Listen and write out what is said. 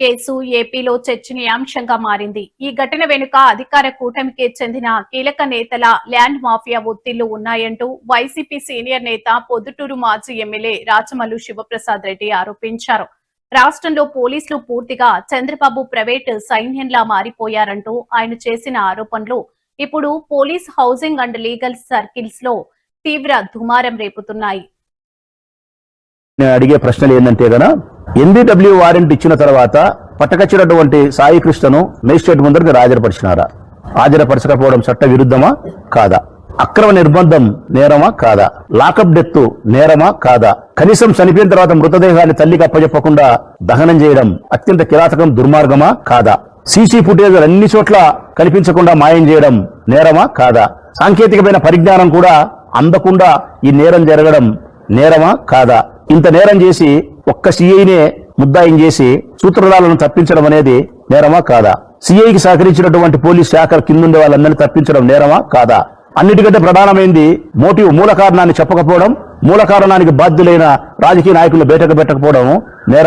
Case ఏపీలో చర్చనీయాంశంగా మారింది. ఈ ఘటన వెనుక అధికార కూటమికి చెందిన కీలక నేతల ల్యాండ్ మాఫియా ఒత్తిళ్లు ఉన్నాయంటూ వైసీపీ సీనియర్ నేత పొద్దుటూరు మాజీ ఎమ్మెల్యే రాచమల్లు శివప్రసాద్ రెడ్డి ఆరోపించారు. రాష్ట్రంలో పోలీసులు పూర్తిగా చంద్రబాబు ప్రైవేట్ సైన్యంలా మారిపోయారంటూ ఆయన చేసిన ఆరోపణలు ఇప్పుడు police, housing and legal circles లో తీవ్ర దుమారం రేపుతున్నాయి. నేను అడిగే ప్రశ్నలు ఏంటంటే గనా ఎన్బిడబ్ల్యూ వారెంట్ ఇచ్చిన తర్వాత పట్టకొచ్చినటువంటి సాయి కృష్ణను మేజిస్ట్రేట్ ముందరికి హాజరుపరిచినారా? హాజరుపరచకపోవడం చట్ట విరుద్ధమా కాదా? అక్రమ నిర్బంధం నేరమా కాదా? లాకప్ డెత్ నేరమా కాదా? కనీసం చనిపోయిన తర్వాత మృతదేహాన్ని తల్లికి అప్పచెప్పకుండా దహనం చేయడం అత్యంత కిరాతకం, దుర్మార్గమా కాదా? సీసీ ఫుటేజ్ అన్ని చోట్ల కనిపించకుండా మాయం చేయడం నేరమా కాదా? సాంకేతికమైన పరిజ్ఞానం కూడా అందకుండా ఈ నేరం జరగడం నేరమా కాదా? ఇంత నేరం చేసి ఒక్క సిఐనే ముద్దాయిం చేసి సూత్రధారులను తప్పించడం అనేది నేరమా కాదా? సిఐకి సహకరించినటువంటి పోలీస్ శాఖ కిందుండే వాళ్ళందరినీ తప్పించడం నేరమా కాదా? అన్నిటికంటే ప్రధానమైంది మోటివ్, మూల కారణాన్ని చెప్పకపోవడం, మూల కారణానికి బాధ్యులైన రాజకీయ నాయకులు బయటకు పెట్టకపోవడం నేరం.